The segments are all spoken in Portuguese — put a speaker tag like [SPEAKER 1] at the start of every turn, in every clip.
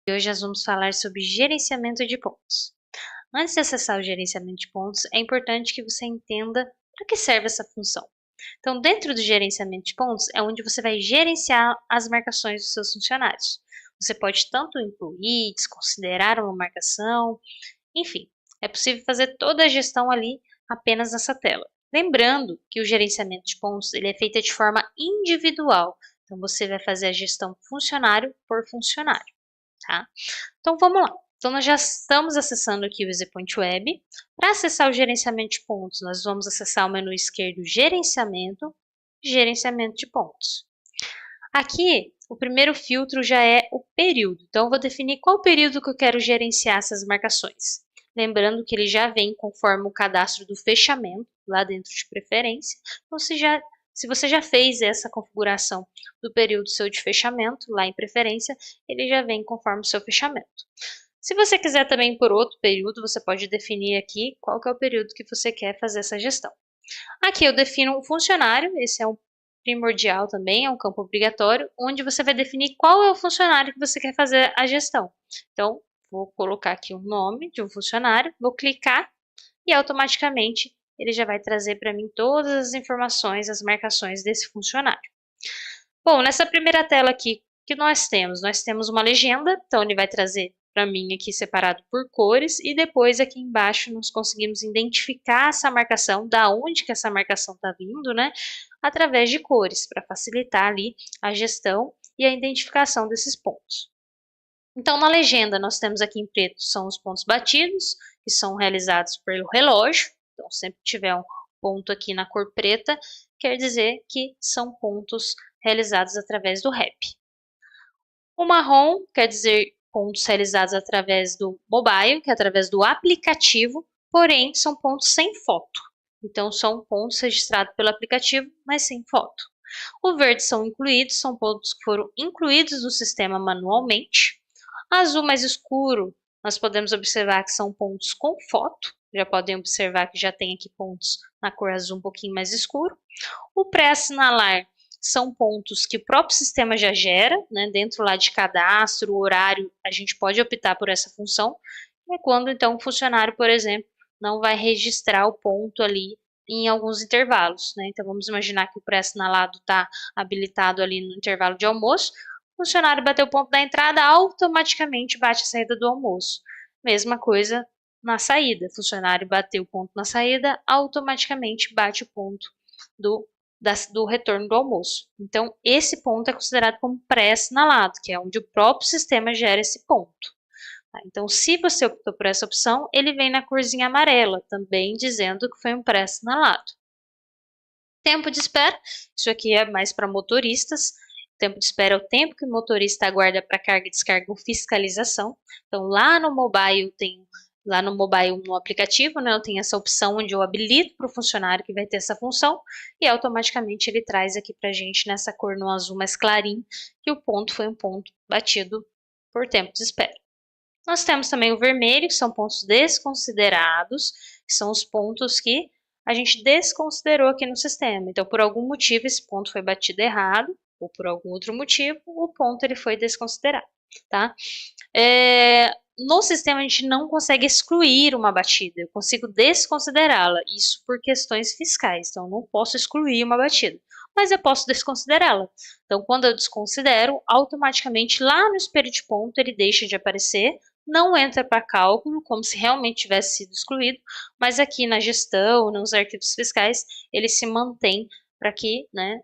[SPEAKER 1] E hoje nós vamos falar sobre gerenciamento de pontos. Antes de acessar o gerenciamento de pontos, é importante que você entenda para que serve essa função. Então, dentro do gerenciamento de pontos, é onde você vai gerenciar as marcações dos seus funcionários. Você pode tanto incluir, desconsiderar uma marcação, enfim, é possível fazer toda a gestão ali apenas nessa tela. Lembrando que o gerenciamento de pontos ele é feito de forma individual. Então, você vai fazer a gestão funcionário por funcionário. Tá? Então vamos lá. Então nós já estamos acessando aqui o EasyPoint Web. Para acessar o gerenciamento de pontos, nós vamos acessar o menu esquerdo Gerenciamento, Gerenciamento de pontos. Aqui, o primeiro filtro já é o período. Então eu vou definir qual período que eu quero gerenciar essas marcações. Lembrando que ele já vem conforme o cadastro do fechamento, lá dentro de preferência. Então se você já fez essa configuração do período seu de fechamento, lá em preferência, ele já vem conforme o seu fechamento. Se você quiser também por outro período, você pode definir aqui qual que é o período que você quer fazer essa gestão. Aqui eu defino um funcionário, esse é um primordial também, é um campo obrigatório, onde você vai definir qual é o funcionário que você quer fazer a gestão. Então, vou colocar aqui o nome de um funcionário, vou clicar e automaticamente ele já vai trazer para mim todas as informações, as marcações desse funcionário. Bom, nessa primeira tela aqui, o que nós temos? Nós temos uma legenda, então ele vai trazer para mim aqui separado por cores e depois aqui embaixo nós conseguimos identificar essa marcação, da onde que essa marcação está vindo, né? Através de cores, para facilitar ali a gestão e a identificação desses pontos. Então, na legenda, nós temos aqui em preto, são os pontos batidos, que são realizados pelo relógio. Então, sempre que tiver um ponto aqui na cor preta, quer dizer que são pontos realizados através do REP. O marrom quer dizer pontos realizados através do mobile, que é através do aplicativo, porém, são pontos sem foto. Então, são pontos registrados pelo aplicativo, mas sem foto. O verde são incluídos, são pontos que foram incluídos no sistema manualmente. Azul mais escuro, nós podemos observar que são pontos com foto. Já podem observar que já tem aqui pontos na cor azul um pouquinho mais escuro. O pré-assinalar são pontos que o próprio sistema já gera, né? Dentro lá de cadastro, horário, a gente pode optar por essa função. É quando, então, o funcionário, por exemplo, não vai registrar o ponto ali em alguns intervalos, né? Então, vamos imaginar que o pré-assinalado está habilitado ali no intervalo de almoço. O funcionário bateu o ponto da entrada, automaticamente bate a saída do almoço. Mesma coisa na saída. O funcionário bateu o ponto na saída, automaticamente bate o ponto do retorno do almoço. Então, esse ponto é considerado como pré-assinalado, que é onde o próprio sistema gera esse ponto. Então, se você optou por essa opção, ele vem na corzinha amarela, também dizendo que foi um pré-assinalado. Tempo de espera, isso aqui é mais para motoristas. Tempo de espera é o tempo que o motorista aguarda para carga e descarga ou fiscalização. Então, lá no mobile no aplicativo, né, eu tenho essa opção onde eu habilito para o funcionário que vai ter essa função e automaticamente ele traz aqui para a gente nessa cor no azul mais clarinho que o ponto foi um ponto batido por tempo de espera. Nós temos também o vermelho, que são pontos desconsiderados, que são os pontos que a gente desconsiderou aqui no sistema. Então, por algum motivo, esse ponto foi batido errado, ou por algum outro motivo, o ponto ele foi desconsiderado, tá? No sistema, a gente não consegue excluir uma batida, eu consigo desconsiderá-la, isso por questões fiscais, então eu não posso excluir uma batida, mas eu posso desconsiderá-la. Então, quando eu desconsidero, automaticamente lá no espelho de ponto ele deixa de aparecer, não entra para cálculo, como se realmente tivesse sido excluído, mas aqui na gestão, nos arquivos fiscais, ele se mantém para que, né,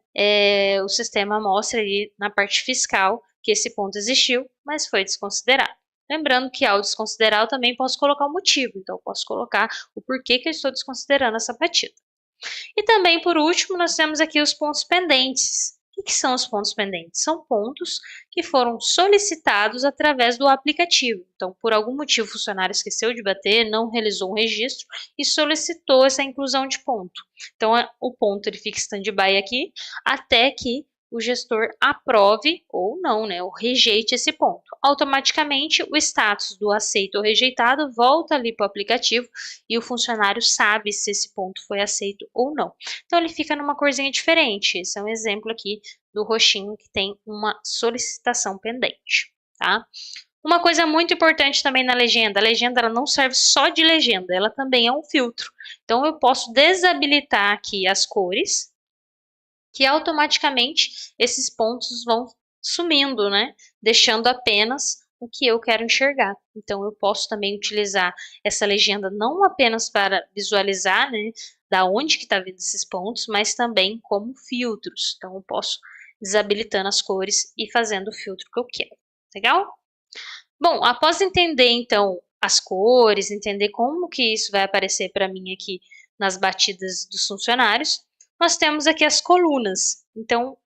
[SPEAKER 1] o sistema mostre ali na parte fiscal que esse ponto existiu, mas foi desconsiderado. Lembrando que ao desconsiderar eu também posso colocar o motivo, então eu posso colocar o porquê que eu estou desconsiderando essa batida. E também, por último, nós temos aqui os pontos pendentes. O que são os pontos pendentes? São pontos que foram solicitados através do aplicativo. Então, por algum motivo, o funcionário esqueceu de bater, não realizou um registro e solicitou essa inclusão de ponto. Então, o ponto ele fica stand-by aqui até que o gestor aprove ou não, né, ou rejeite esse ponto. Automaticamente, o status do aceito ou rejeitado volta ali para o aplicativo e o funcionário sabe se esse ponto foi aceito ou não. Então, ele fica numa corzinha diferente. Esse é um exemplo aqui do roxinho que tem uma solicitação pendente, tá? Uma coisa muito importante também na legenda, a legenda ela não serve só de legenda, ela também é um filtro. Então eu posso desabilitar aqui as cores, que automaticamente esses pontos vão sumindo, né? Deixando apenas o que eu quero enxergar. Então eu posso também utilizar essa legenda não apenas para visualizar, né, da onde que está vindo esses pontos, mas também como filtros. Então eu posso desabilitando as cores e fazendo o filtro que eu quero. Legal? Bom, após entender então as cores, entender como que isso vai aparecer para mim aqui nas batidas dos funcionários, nós temos aqui as colunas. Então,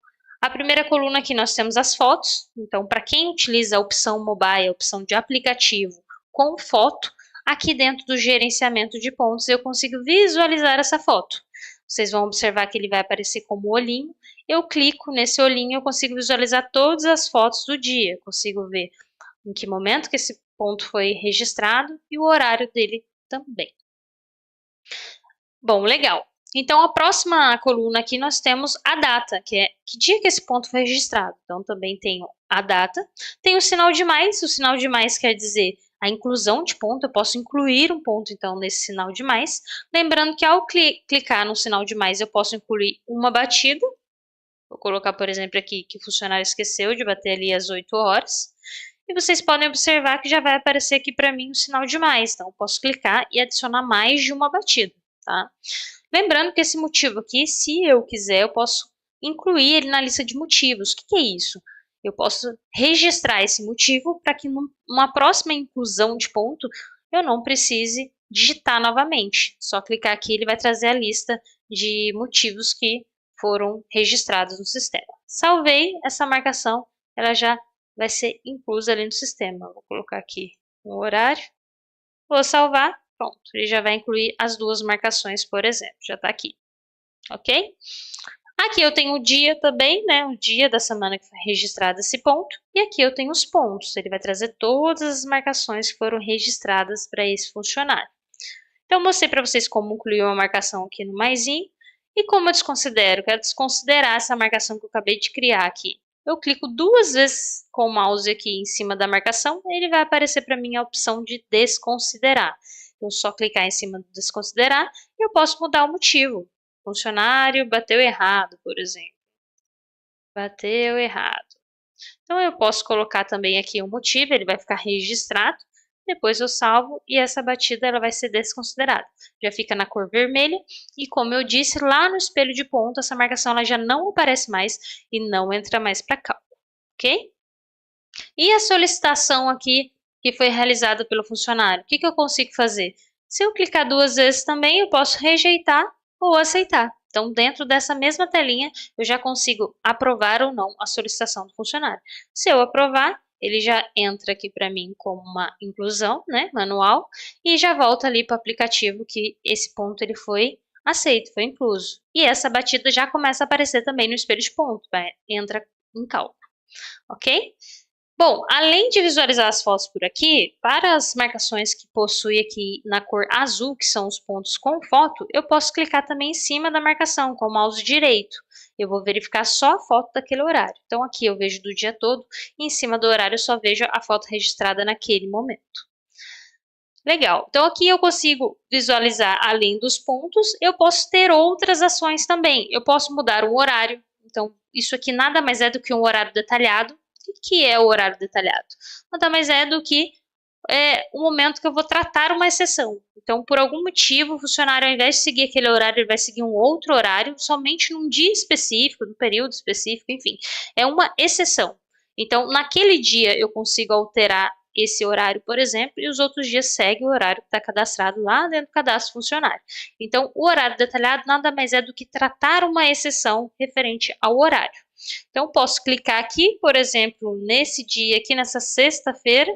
[SPEAKER 1] a primeira coluna aqui nós temos as fotos. Então, para quem utiliza a opção mobile, a opção de aplicativo com foto, aqui dentro do gerenciamento de pontos eu consigo visualizar essa foto. Vocês vão observar que ele vai aparecer como olhinho. Eu clico nesse olhinho, eu consigo visualizar todas as fotos do dia. Consigo ver em que momento que esse ponto foi registrado e o horário dele também. Bom, legal. Então, a próxima coluna aqui nós temos a data, que é que dia que esse ponto foi registrado. Então, também tenho a data. Tem o sinal de mais. O sinal de mais quer dizer a inclusão de ponto. Eu posso incluir um ponto, então, nesse sinal de mais. Lembrando que ao clicar no sinal de mais, eu posso incluir uma batida. Vou colocar, por exemplo, aqui que o funcionário esqueceu de bater ali às 8 horas. E vocês podem observar que já vai aparecer aqui para mim o sinal de mais. Então, eu posso clicar e adicionar mais de uma batida, tá? Lembrando que esse motivo aqui, se eu quiser, eu posso incluir ele na lista de motivos. O que é isso? Eu posso registrar esse motivo para que numa próxima inclusão de ponto eu não precise digitar novamente. Só clicar aqui, ele vai trazer a lista de motivos que foram registrados no sistema. Salvei essa marcação, ela já vai ser inclusa ali no sistema. Vou colocar aqui o horário, vou salvar, pronto. Ele já vai incluir as duas marcações, por exemplo, já está aqui, ok? Aqui eu tenho o dia também, né? O dia da semana que foi registrado esse ponto. E aqui eu tenho os pontos. Ele vai trazer todas as marcações que foram registradas para esse funcionário. Então, eu mostrei para vocês como incluir uma marcação aqui no maisinho. E como eu desconsidero? Quero desconsiderar essa marcação que eu acabei de criar aqui. Eu clico duas vezes com o mouse aqui em cima da marcação, e ele vai aparecer para mim a opção de desconsiderar. Então, só clicar em cima do desconsiderar e eu posso mudar o motivo. Funcionário bateu errado, por exemplo. Bateu errado. Então, eu posso colocar também aqui o motivo, ele vai ficar registrado. Depois eu salvo e essa batida ela vai ser desconsiderada. Já fica na cor vermelha e como eu disse, lá no espelho de ponto, essa marcação ela já não aparece mais e não entra mais para cálculo, ok? E a solicitação aqui que foi realizada pelo funcionário, o que eu consigo fazer? Se eu clicar duas vezes também, eu posso rejeitar ou aceitar. Então, dentro dessa mesma telinha, eu já consigo aprovar ou não a solicitação do funcionário. Se eu aprovar, ele já entra aqui para mim como uma inclusão, né, manual, e já volta ali para o aplicativo que esse ponto ele foi aceito, foi incluso. E essa batida já começa a aparecer também no espelho de ponto, entra em cálculo, ok? Bom, além de visualizar as fotos por aqui, para as marcações que possui aqui na cor azul, que são os pontos com foto, eu posso clicar também em cima da marcação com o mouse direito. Eu vou verificar só a foto daquele horário. Então aqui eu vejo do dia todo e em cima do horário eu só vejo a foto registrada naquele momento. Legal, então aqui eu consigo visualizar além dos pontos, eu posso ter outras ações também. Eu posso mudar o horário, então isso aqui nada mais é do que um horário detalhado. O que é o horário detalhado? Nada mais é do que o momento que eu vou tratar uma exceção. Então, por algum motivo, o funcionário, ao invés de seguir aquele horário, ele vai seguir um outro horário, somente num dia específico, num período específico, enfim. É uma exceção. Então, naquele dia, eu consigo alterar esse horário, por exemplo, e os outros dias segue o horário que está cadastrado lá dentro do cadastro funcionário. Então, o horário detalhado nada mais é do que tratar uma exceção referente ao horário. Então, posso clicar aqui, por exemplo, nesse dia aqui, nessa sexta-feira,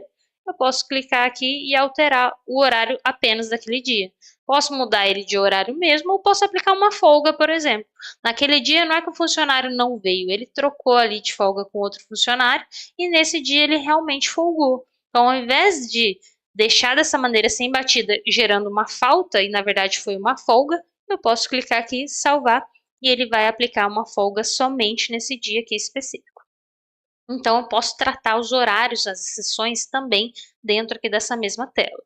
[SPEAKER 1] eu posso clicar aqui e alterar o horário apenas daquele dia. Posso mudar ele de horário mesmo ou posso aplicar uma folga, por exemplo. Naquele dia não é que o funcionário não veio, ele trocou ali de folga com outro funcionário e nesse dia ele realmente folgou. Então, ao invés de deixar dessa maneira sem batida, gerando uma falta, e na verdade foi uma folga, eu posso clicar aqui, salvar, e ele vai aplicar uma folga somente nesse dia aqui específico. Então, eu posso tratar os horários, as sessões também dentro aqui dessa mesma tela.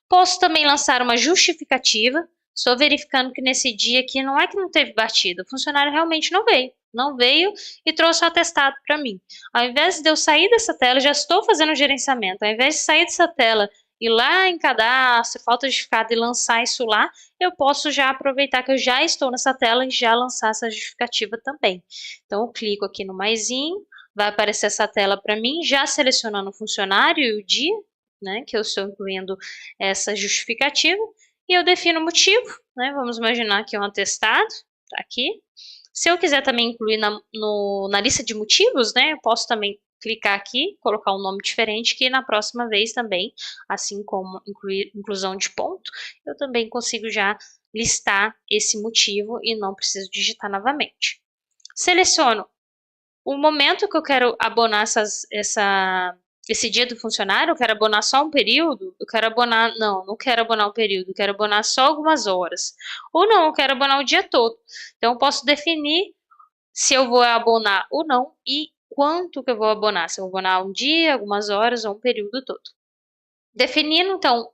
[SPEAKER 1] Posso também lançar uma justificativa, estou verificando que nesse dia aqui não é que não teve batida, o funcionário realmente não veio e trouxe o atestado para mim. Ao invés de eu sair dessa tela, já estou fazendo o gerenciamento, ao invés de sair dessa tela, ir lá em cadastro, falta justificada e lançar isso lá, eu posso já aproveitar que eu já estou nessa tela e já lançar essa justificativa também. Então, eu clico aqui no maisinho, vai aparecer essa tela para mim, já selecionando o funcionário e o dia, né, que eu estou incluindo essa justificativa, e eu defino o motivo, né, vamos imaginar que é um atestado, tá aqui. Se eu quiser também incluir na lista de motivos, né, eu posso também clicar aqui, colocar um nome diferente, que na próxima vez também, assim como inclusão de ponto, eu também consigo já listar esse motivo e não preciso digitar novamente. Seleciono o momento que eu quero abonar esse dia do funcionário, eu quero abonar só um período, eu quero abonar, não quero abonar um período, eu quero abonar só algumas horas. Ou não, eu quero abonar o dia todo. Então, eu posso definir se eu vou abonar ou não e quanto que eu vou abonar, se eu vou abonar um dia, algumas horas ou um período todo. Definindo, então,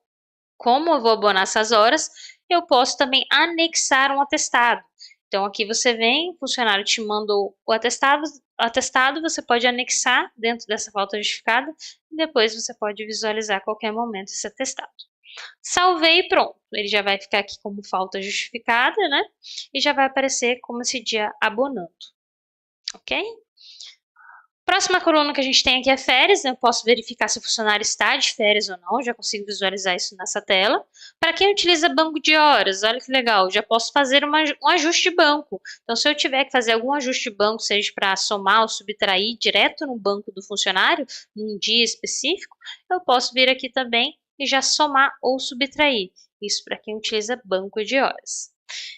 [SPEAKER 1] como eu vou abonar essas horas, eu posso também anexar um atestado. Então, aqui você vem, o funcionário te mandou o atestado você pode anexar dentro dessa falta justificada e depois você pode visualizar a qualquer momento esse atestado. Salvei e pronto. Ele já vai ficar aqui como falta justificada, né? E já vai aparecer como esse dia abonando. Ok? Próxima coluna que a gente tem aqui é férias, né? Eu posso verificar se o funcionário está de férias ou não, já consigo visualizar isso nessa tela. Para quem utiliza banco de horas, olha que legal, já posso fazer um ajuste de banco. Então, se eu tiver que fazer algum ajuste de banco, seja para somar ou subtrair direto no banco do funcionário, num dia específico, eu posso vir aqui também e já somar ou subtrair. Isso para quem utiliza banco de horas.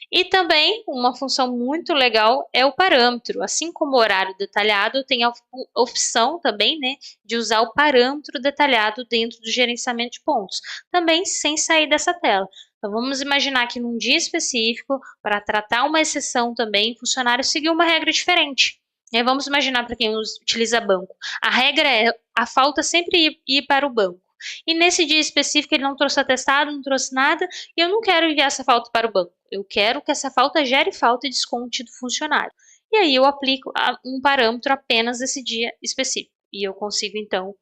[SPEAKER 1] E também uma função muito legal é o parâmetro. Assim como o horário detalhado, tem a opção também, né, de usar o parâmetro detalhado dentro do gerenciamento de pontos, também sem sair dessa tela. Então, vamos imaginar que num dia específico, para tratar uma exceção também, o funcionário seguiu uma regra diferente. Vamos imaginar para quem utiliza banco. A regra é a falta sempre ir para o banco. E nesse dia específico ele não trouxe atestado, não trouxe nada, e eu não quero enviar essa falta para o banco. Eu quero que essa falta gere falta e desconte do funcionário. E aí eu aplico um parâmetro apenas desse dia específico. E eu consigo, então,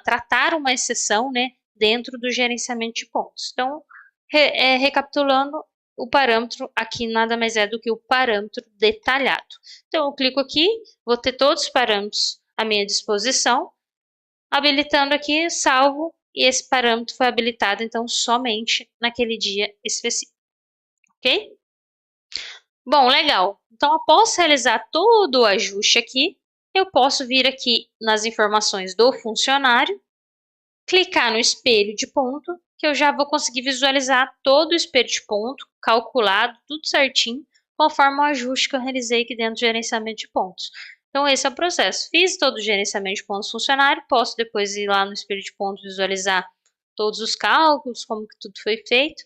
[SPEAKER 1] tratar uma exceção, né, dentro do gerenciamento de pontos. Então, recapitulando, o parâmetro aqui nada mais é do que o parâmetro detalhado. Então, eu clico aqui, vou ter todos os parâmetros à minha disposição, habilitando aqui, salvo, e esse parâmetro foi habilitado, então, somente naquele dia específico, ok? Bom, legal. Então, após realizar todo o ajuste aqui, eu posso vir aqui nas informações do funcionário, clicar no espelho de ponto, que eu já vou conseguir visualizar todo o espelho de ponto, calculado, tudo certinho, conforme o ajuste que eu realizei aqui dentro do gerenciamento de pontos. Então, esse é o processo. Fiz todo o gerenciamento de pontos funcionário, posso depois ir lá no espelho de pontos visualizar todos os cálculos, como que tudo foi feito.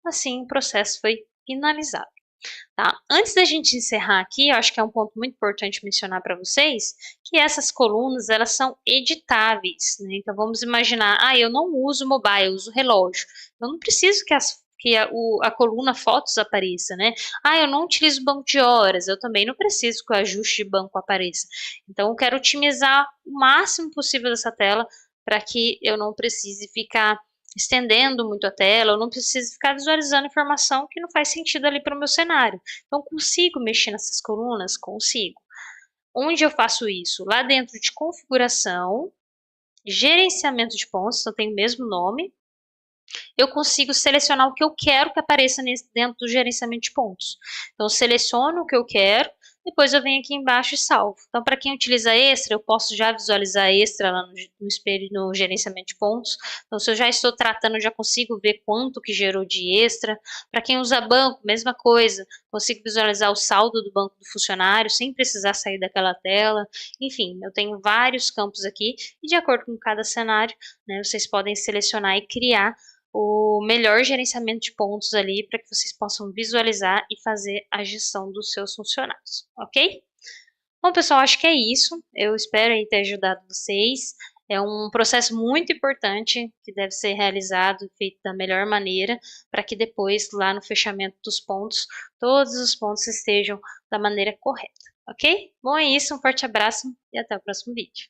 [SPEAKER 1] Assim, o processo foi finalizado. Tá? Antes da gente encerrar aqui, eu acho que é um ponto muito importante mencionar para vocês, que essas colunas, elas são editáveis, né? Então, vamos imaginar, eu não uso mobile, eu uso relógio. Eu não preciso que a coluna fotos apareça, né? Eu não utilizo banco de horas, eu também não preciso que o ajuste de banco apareça. Então, eu quero otimizar o máximo possível dessa tela para que eu não precise ficar estendendo muito a tela, eu não preciso ficar visualizando informação que não faz sentido ali para o meu cenário. Então, consigo mexer nessas colunas? Consigo. Onde eu faço isso? Lá dentro de configuração, gerenciamento de pontos, então tem o mesmo nome, eu consigo selecionar o que eu quero que apareça dentro do gerenciamento de pontos. Então, eu seleciono o que eu quero, depois eu venho aqui embaixo e salvo. Então, para quem utiliza extra, eu posso já visualizar extra lá no espelho, no gerenciamento de pontos. Então, se eu já estou tratando, já consigo ver quanto que gerou de extra. Para quem usa banco, mesma coisa. Consigo visualizar o saldo do banco do funcionário, sem precisar sair daquela tela. Enfim, eu tenho vários campos aqui, e de acordo com cada cenário, né, vocês podem selecionar e criar o melhor gerenciamento de pontos ali para que vocês possam visualizar e fazer a gestão dos seus funcionários, ok? Bom, pessoal, acho que é isso. Eu espero aí ter ajudado vocês. É um processo muito importante que deve ser realizado e feito da melhor maneira, para que depois, lá no fechamento dos pontos, todos os pontos estejam da maneira correta, ok? Bom, é isso, um forte abraço e até o próximo vídeo.